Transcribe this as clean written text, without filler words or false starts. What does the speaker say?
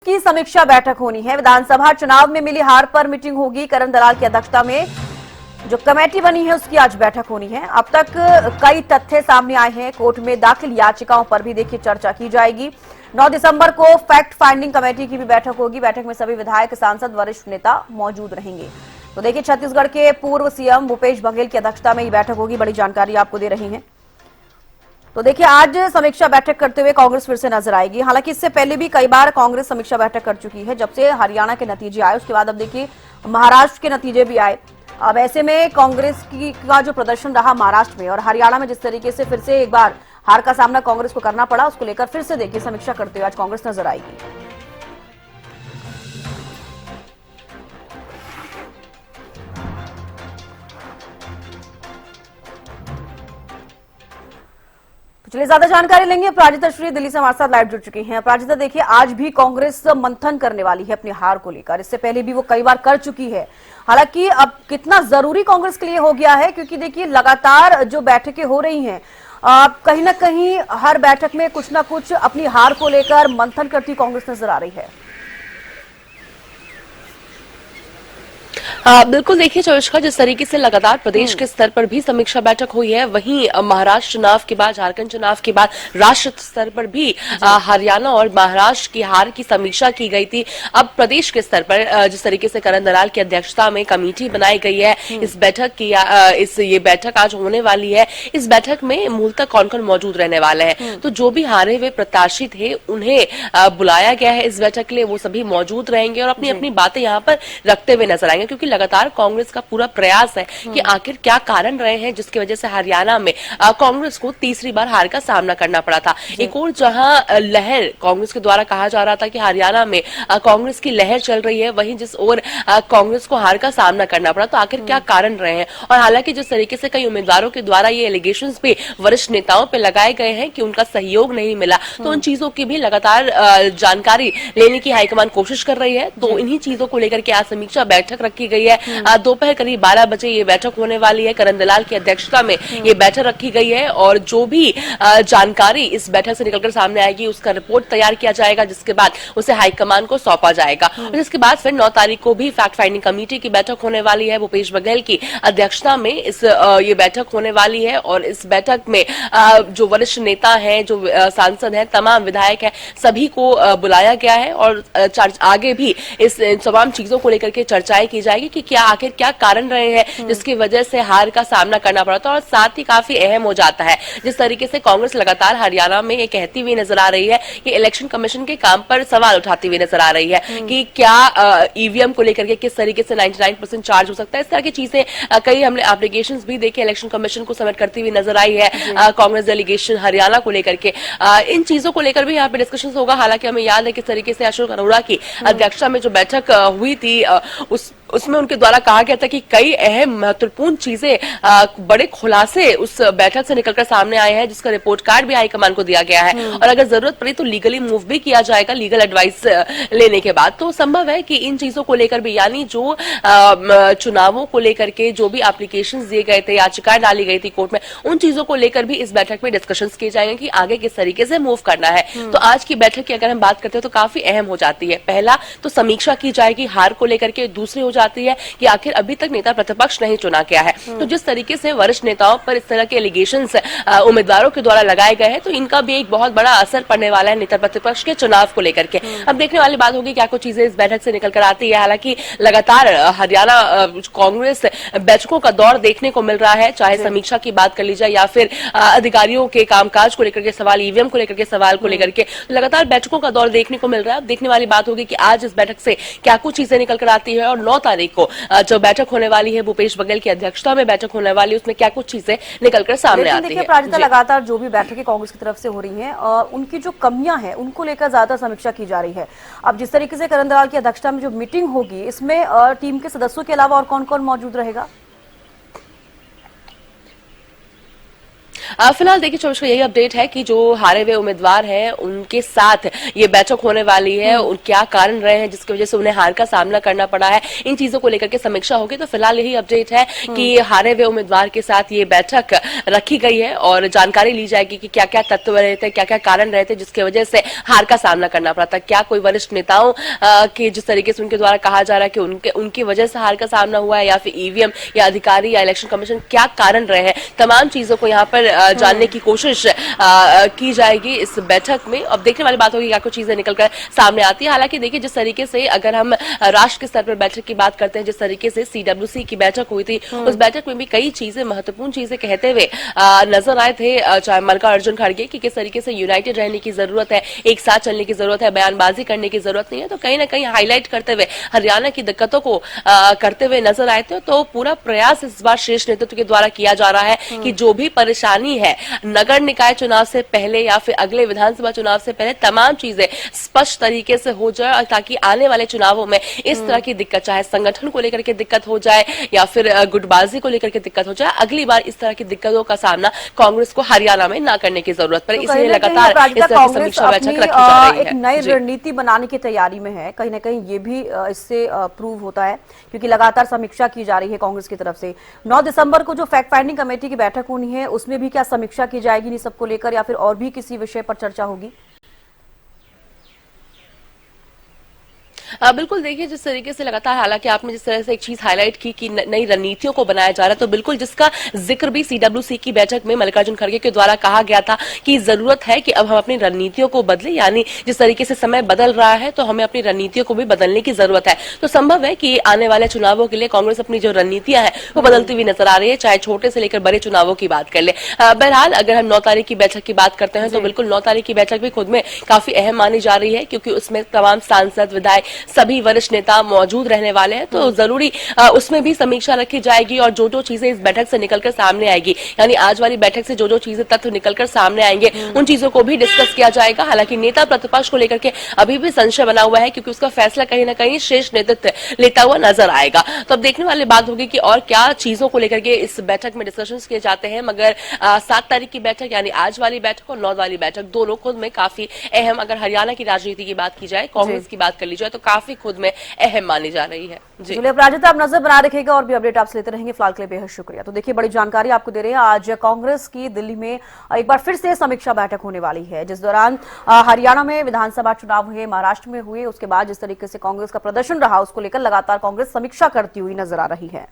की समीक्षा बैठक होनी है। विधानसभा चुनाव में मिली हार पर मीटिंग होगी। करण दलाल की अध्यक्षता में जो कमेटी बनी है उसकी आज बैठक होनी है। अब तक कई तथ्य सामने आए हैं। कोर्ट में दाखिल याचिकाओं पर भी देखिए चर्चा की जाएगी। 9 दिसंबर को फैक्ट फाइंडिंग कमेटी की भी बैठक होगी। बैठक में सभी विधायक, सांसद, वरिष्ठ नेता मौजूद रहेंगे। तो देखिए, छत्तीसगढ़ के पूर्व सीएम भूपेश बघेल की अध्यक्षता में ये बैठक होगी। बड़ी जानकारी आपको दे रही है। तो देखिए, आज समीक्षा बैठक करते हुए कांग्रेस फिर से नजर आएगी। हालांकि इससे पहले भी कई बार कांग्रेस समीक्षा बैठक कर चुकी है। जब से हरियाणा के नतीजे आए उसके बाद अब देखिए महाराष्ट्र के नतीजे भी आए। अब ऐसे में कांग्रेस का जो प्रदर्शन रहा महाराष्ट्र में और हरियाणा में जिस तरीके से फिर से एक बार हार का सामना कांग्रेस को करना पड़ा, उसको लेकर फिर से देखिए समीक्षा करते हुए आज कांग्रेस नजर आएगी। तो चलिए ज्यादा जानकारी लेंगे। अपराजिता श्री दिल्ली से हमारे साथ लाइव जुड़ चुकी हैं। अपराजिता, देखिए आज भी कांग्रेस मंथन करने वाली है अपनी हार को लेकर। इससे पहले भी वो कई बार कर चुकी है। हालांकि अब कितना जरूरी कांग्रेस के लिए हो गया है, क्योंकि देखिए लगातार जो बैठकें हो रही हैं, कहीं ना कहीं हर बैठक में कुछ ना कुछ अपनी हार को लेकर मंथन करती कांग्रेस नजर आ रही है। बिल्कुल, देखिए चौरशखा, जिस तरीके से लगातार प्रदेश के स्तर पर भी समीक्षा बैठक हुई है, वहीं महाराष्ट्र चुनाव के बाद, झारखंड चुनाव के बाद राष्ट्र स्तर पर भी हरियाणा और महाराष्ट्र की हार की समीक्षा की गई थी। अब प्रदेश के स्तर पर जिस तरीके से करण दलाल की अध्यक्षता में कमेटी बनाई गई है, इस बैठक की ये बैठक आज होने वाली है। इस बैठक में मूलतः कौन कौन मौजूद रहने वाले हैं, तो जो भी हारे हुए प्रत्याशी थे उन्हें बुलाया गया है इस बैठक के लिए। वो सभी मौजूद रहेंगे और अपनी अपनी बातें यहाँ पर रखते हुए नजर आएंगे, क्योंकि लगातार कांग्रेस का पूरा प्रयास है कि आखिर क्या कारण रहे हैं जिसकी वजह से हरियाणा में कांग्रेस को तीसरी बार हार का सामना करना पड़ा था। एक और जहां लहर कांग्रेस के द्वारा कहा जा रहा था कि हरियाणा में कांग्रेस की लहर चल रही है, वहीं जिस ओर कांग्रेस को हार का सामना करना पड़ा, तो आखिर क्या कारण रहे हैं। और हालांकि जिस तरीके से कई उम्मीदवारों के द्वारा ये एलिगेशंस भी वरिष्ठ नेताओं पर लगाए गए हैं कि उनका सहयोग नहीं मिला, तो उन चीजों की भी लगातार जानकारी लेने की हाईकमान कोशिश कर रही है। तो इन्हीं चीजों को लेकर के आज समीक्षा बैठक रखी गई है। दोपहर करीब 12 बजे ये बैठक होने वाली है। करण दलाल की अध्यक्षता में ये बैठक रखी गई है और जो भी जानकारी इस बैठक से निकलकर सामने आएगी उसका रिपोर्ट तैयार किया जाएगा, जिसके बाद उसे हाईकमान को सौंपा जाएगा। और जिसके बाद फिर 9 तारीख को भी फैक्ट फाइंडिंग कमेटी की बैठक होने वाली है। भूपेश बघेल की अध्यक्षता में ये बैठक होने वाली है और इस बैठक में जो वरिष्ठ नेता हैं, जो सांसद हैं, तमाम विधायक हैं, सभी को बुलाया गया है और आगे भी इस तमाम चीजों को लेकर के चर्चाएं की जाएगी कि क्या आखिर क्या कारण रहे हैं जिसकी वजह से हार का सामना करना पड़ा था। और साथ ही काफी अहम हो जाता है जिस तरीके से कांग्रेस लगातार हरियाणा में ये कहती हुई नजर आ रही है कि इलेक्शन कमीशन के काम पर सवाल उठाती हुई नजर आ रही है कि क्या ईवीएम को लेकर के किस तरीके से 99% चार्ज हो सकता है। इस तरह की चीजें कई हमने एप्लीकेशंस भी देखे इलेक्शन कमीशन को सबमिट करती हुई नजर आई है कांग्रेस डेलीगेशन हरियाणा को लेकर के। इन चीजों को लेकर भी यहाँ पे डिस्कशन होगा। हालांकि हमें याद है किस तरीके से अशोक अरोड़ा की अध्यक्षता में जो बैठक हुई थी उसमें उनके द्वारा कहा गया था कि कई अहम महत्वपूर्ण चीजें, बड़े खुलासे उस बैठक से निकलकर सामने आए हैं, जिसका रिपोर्ट कार्ड भी हाईकमान को दिया गया है और अगर जरूरत पड़ी तो लीगली मूव भी किया जाएगा लीगल एडवाइस लेने के बाद। तो संभव है कि इन चीजों को लेकर भी, यानी जो चुनावों को लेकर के जो भी एप्लीकेशन दिए गए थे, याचिकाएं डाली गई थी कोर्ट में, उन चीजों को लेकर भी इस बैठक में डिस्कशन किए जाएंगे कि आगे किस तरीके से मूव करना है। तो आज की बैठक की अगर हम बात करते हैं तो काफी अहम हो जाती है। पहला तो समीक्षा की जाएगी हार को लेकर के, दूसरी हो जाती है कि आखिर अभी तक नेता प्रतिपक्ष नहीं चुना गया है। तो जिस तरीके से वरिष्ठ नेताओं पर इस तरह के एलिगेशंस उम्मीदवारों के द्वारा लगाए गए हैं, तो इनका भी एक बहुत बड़ा असर पड़ने वाला है नेता प्रतिपक्ष के चुनाव को लेकर के। अब देखने वाली बात होगी क्या कुछ चीजें इस बैठक से निकल कर आती है। हालांकि लगातार हरियाणा कांग्रेस बैठकों का दौर देखने को मिल रहा है, चाहे समीक्षा की बात कर ली जाए या फिर अधिकारियों के कामकाज को लेकर के सवाल, ईवीएम को लेकर के सवाल को लेकर के, लगातार बैठकों का दौर देखने को मिल रहा है। अब देखने वाली बात होगी कि आज इस बैठक से क्या कुछ चीजें निकल कर आती है और 9 तारीख को जो बैठक होने वाली है, भूपेश बघेल की अध्यक्षता में बैठक होने वाली है, उसमें क्या कुछ चीजें निकलकर सामने आती है। प्राजिता, लगातार जो भी बैठकें कांग्रेस की तरफ से हो रही हैं, उनकी जो कमियां हैं उनको लेकर ज्यादा समीक्षा की जा रही है। अब जिस तरीके से करण दलाल की अध्यक्षता में जो मीटिंग होगी, इसमें टीम के सदस्यों के अलावा और कौन कौन मौजूद रहेगा? फिलहाल देखिए चौबीस का यही अपडेट है कि जो हारे हुए उम्मीदवार हैं उनके साथ ये बैठक होने वाली है। उन क्या कारण रहे हैं जिसकी वजह से उन्हें हार का सामना करना पड़ा है, इन चीजों को लेकर के समीक्षा होगी। तो फिलहाल यही अपडेट है कि हारे हुए उम्मीदवार के साथ ये बैठक रखी गई है और जानकारी ली जाएगी कि क्या क्या तत्व रहे थे, क्या क्या कारण रहे थे जिसकी वजह से हार का सामना करना पड़ा था। क्या कोई वरिष्ठ नेताओं के जिस तरीके से उनके द्वारा कहा जा रहा है कि उनकी वजह से हार का सामना हुआ है, या फिर ईवीएम या अधिकारी या इलेक्शन कमीशन क्या कारण रहे हैं, तमाम चीजों को यहाँ पर जानने की कोशिश की जाएगी इस बैठक में। अब देखने वाली बात होगी क्या कुछ चीजें निकलकर सामने आती है। हालांकि देखिए जिस तरीके से अगर हम राष्ट्र के स्तर पर बैठक की बात करते हैं, जिस तरीके से CWC की बैठक हुई थी, उस बैठक में भी कई चीजें महत्वपूर्ण चीजें कहते हुए नजर आए थे चाहे मल्लिकार्जुन खड़गे कि किस तरीके से यूनाइटेड रहने की जरूरत है, एक साथ चलने की जरूरत है, बयानबाजी करने की जरूरत नहीं है। तो कहीं ना कहीं हाईलाइट करते हुए हरियाणा की दिक्कतों को करते हुए नजर आए थे। तो पूरा प्रयास इस बार शीर्ष नेतृत्व के द्वारा किया जा रहा है कि जो भी परेशानी है नगर निकाय चुनाव से पहले या फिर अगले विधानसभा चुनाव से पहले तमाम चीजें स्पष्ट तरीके से हो जाए, और ताकि आने वाले चुनावों में इस तरह की दिक्कत, चाहे संगठन को लेकर के दिक्कत हो जाए या फिर गुटबाजी को लेकर के दिक्कत हो जाए, अगली बार इस तरह की दिक्कतों का सामना कांग्रेस को हरियाणा में ना करने की जरूरत पड़े। इसलिए लगातार इस तरह की समीक्षा बैठक रखी जा रही है। एक नई रणनीति बनाने की तैयारी में है, कहीं ना कहीं ये भी इससे प्रूव होता है क्योंकि लगातार समीक्षा की जा रही है कांग्रेस की तरफ से। 9 दिसंबर को जो फैक्ट फाइंडिंग कमेटी की बैठक होनी है उसमें भी क्या समीक्षा की जाएगी इन सबको लेकर, या फिर और भी किसी विषय पर चर्चा होगी? बिल्कुल देखिए जिस तरीके से लगातार, हालांकि आपने जिस तरह से एक चीज हाईलाइट की कि नई रणनीतियों को बनाया जा रहा है, तो बिल्कुल जिसका जिक्र भी CWC की बैठक में मल्लिकार्जुन खड़गे के द्वारा कहा गया था कि जरूरत है कि अब हम अपनी रणनीतियों को बदले, यानी जिस तरीके से समय बदल रहा है तो हमें अपनी रणनीतियों को भी बदलने की जरूरत है। तो संभव है कि आने वाले चुनावों के लिए कांग्रेस अपनी जो रणनीतियां हैं वो बदलती हुई नजर आ रही है, चाहे छोटे से लेकर बड़े चुनावों की बात कर ले। बहरहाल अगर हम 9 तारीख की बैठक की बात करते हैं तो बिल्कुल 9 तारीख की बैठक भी खुद में काफी अहम मानी जा रही है, क्योंकि उसमें तमाम सांसद, विधायक, सभी वरिष्ठ नेता मौजूद रहने वाले हैं। तो जरूरी उसमें भी समीक्षा रखी जाएगी और जो जो चीजें इस बैठक से निकलकर सामने आएगी, यानी आज वाली बैठक से जो जो चीजें तथ्य निकलकर सामने आएंगे उन चीजों को भी डिस्कस किया जाएगा। हालांकि नेता प्रतिपक्ष को लेकर के अभी भी संशय बना हुआ है, क्योंकि उसका फैसला कहीं ना कहीं शीर्ष नेतृत्व लेता हुआ नजर आएगा। तो अब देखने वाली बात होगी कि और क्या चीजों को लेकर के इस बैठक में डिस्कशन किए जाते हैं। मगर 7 तारीख की बैठक यानी आज वाली बैठक और 9 वाली बैठक दोनों खुद में काफी अहम, अगर हरियाणा की राजनीति की बात की जाए, कांग्रेस की बात कर ली जाए, तो काफी खुद में अहम मानी जा रही है। जी अपराजिता, आप नजर बना रखेगा और भी अपडेट आपसे लेते रहेंगे। फिलहाल के लिए बेहद शुक्रिया। तो देखिए बड़ी जानकारी आपको दे रहे हैं, आज कांग्रेस की दिल्ली में एक बार फिर से समीक्षा बैठक होने वाली है, जिस दौरान हरियाणा में विधानसभा चुनाव हुए, महाराष्ट्र में हुए, उसके बाद जिस तरीके से कांग्रेस का प्रदर्शन रहा उसको लेकर लगातार कांग्रेस समीक्षा करती हुई नजर आ रही है।